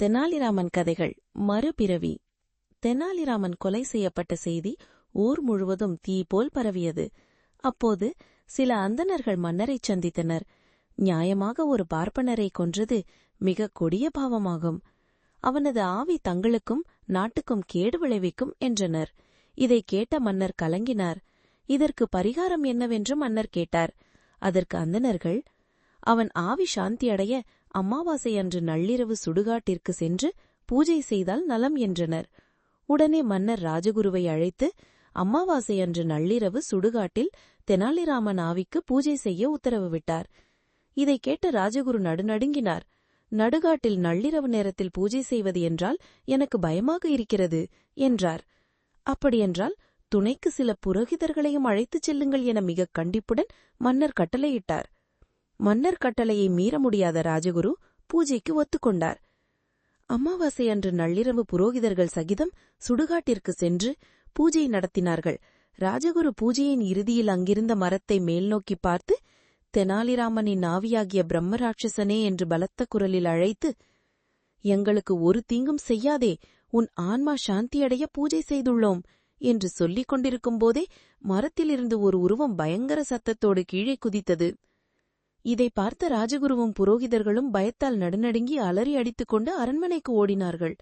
தெனாலிராமன் கதைகள் மறுபிறவி. தெனாலிராமன் கொலை செய்யப்பட்ட செய்தி ஊர் முழுவதும் தீ போல் பரவியது. அப்போது சில அந்தணர்கள் மன்னரைச் சந்தித்தனர். நியாயமாக ஒரு பார்ப்பனரை கொன்றது மிக கொடிய பாவமாகும். அவனது ஆவி தங்களுக்கும் நாட்டுக்கும் கேடு விளைவிக்கும் என்றனர். இதை கேட்ட மன்னர் கலங்கினார். இதற்கு பரிகாரம் என்னவென்று மன்னர் கேட்டார். அதற்கு அந்தணர்கள், அவன் ஆவி சாந்தியடைய அமாவாசை அன்று நள்ளிரவு சுடுகாட்டிற்கு சென்று பூஜை செய்தால் நலம் என்றனர். உடனே மன்னர் ராஜகுருவை அழைத்து அமாவாசை அன்று நள்ளிரவு சுடுகாட்டில் தெனாலிராமன் ஆவிக்கு பூஜை செய்ய உத்தரவு விட்டார். இதை கேட்ட ராஜகுரு நடுநடுங்கினார். நடுகாட்டில் நள்ளிரவு நேரத்தில் பூஜை செய்வது என்றால் எனக்கு பயமாக இருக்கிறது என்றார். அப்படியென்றால் துணைக்கு சில புரோகிதர்களையும் அழைத்துச் செல்லுங்கள் என மிக கண்டிப்புடன் மன்னர் கட்டளையிட்டார். மன்னர் கட்டளையை மீற முடியாத ராஜகுரு பூஜைக்கு ஒத்துக்கொண்டார். அமாவாசை அன்று நள்ளிரவு புரோகிதர்கள் சகிதம் சுடுகாட்டிற்கு சென்று பூஜை நடத்தினார்கள். ராஜகுரு பூஜையின் இறுதியில் அங்கிருந்த மரத்தை மேல்நோக்கி பார்த்து, தெனாலிராமனின் ஆவியாகிய பிரம்மராட்சசனே என்று பலத்த குரலில் அழைத்து, எங்களுக்கு ஒரு தீங்கும் செய்யாதே, உன் ஆன்மா சாந்தியடைய பூஜை செய்துள்ளோம் என்று சொல்லிக் கொண்டிருக்கும் போதே மரத்திலிருந்து ஒரு உருவம் பயங்கர சத்தத்தோடு கீழே குதித்தது. இதை பார்த்த ராஜகுருவும் புரோகிதர்களும் பயத்தால் நடுநடுங்கி அலறி அடித்துக்கொண்டு அரண்மனைக்கு ஓடினார்கள்.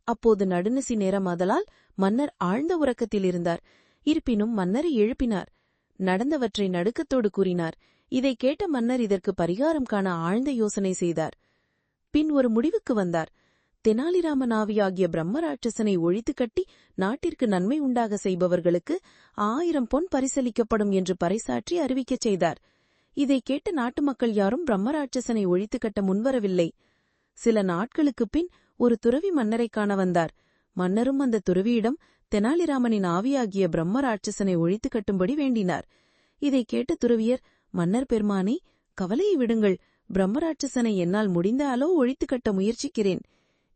அப்போது நடுநிசி நேரமாதலால் மன்னர் ஆழ்ந்த உறக்கத்தில் இருந்தார். இருப்பினும் மன்னரை எழுப்பினார். நடந்தவற்றை நடுக்கத்தோடு கூறினார். இதை கேட்ட மன்னர் இதற்கு பரிகாரம் காண ஆழ்ந்த யோசனை செய்தார். பின் ஒரு முடிவுக்கு வந்தார். தெனாலிராமன் ஆவியாகிய பிரம்மராட்சசனை ஒழித்து கட்டி நாட்டிற்கு நன்மை உண்டாக செய்பவர்களுக்கு 1000 பொன் பரிசளிக்கப்படும் என்று பறைசாற்றி அறிவிக்கச் செய்தார். இதை கேட்ட நாட்டு மக்கள் யாரும் பிரம்மராட்சசனை ஒழித்து கட்ட முன்வரவில்லை. சில நாட்களுக்குப் பின் ஒரு துறவி மன்னரை காண வந்தார். மன்னரும் அந்த துறவியிடம் தெனாலிராமனின் ஆவியாகிய பிரம்மராட்சசனை ஒழித்து கட்டும்படி வேண்டினார். இதை கேட்ட துறவியர், மன்னர் பெருமானே, கவலையை விடுங்கள், பிரம்மராட்சசனை என்னால் முடிந்தாலோ ஒழித்து கட்ட முயற்சிக்கிறேன்.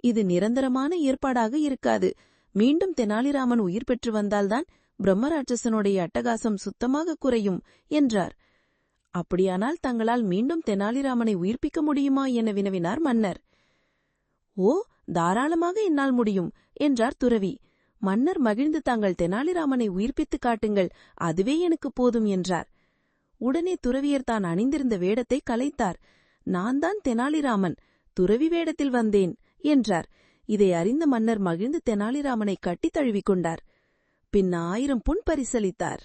இது நிரந்தரமான ஏற்பாடாக இருக்காது. மீண்டும் தெனாலிராமன் உயிர் பெற்று வந்தால்தான் பிரம்மராட்சசனுடைய அட்டகாசம் சுத்தமாக குறையும் என்றார். அப்படியானால் தங்களால் மீண்டும் தெனாலிராமனை உயிர்ப்பிக்க முடியுமா என வினவினார் மன்னர். ஓ, தாராளமாக என்னால் முடியும் என்றார் துறவி. மன்னர் மகிழ்ந்து, தாங்கள் தெனாலிராமனை உயிர்ப்பித்து காட்டுங்கள், அதுவே எனக்கு போதும் என்றார். உடனே துறவியர் தான் அணிந்திருந்த வேடத்தை கலைத்தார். நான் தான் தெனாலிராமன், துறவி வேடத்தில் வந்தேன் என்றார். இதை அறிந்த மன்னர் மகிழ்ந்து தெனாலிராமனை கட்டித் தழுவிக்கொண்டார். பின் 1000 பொன் பரிசளித்தார்.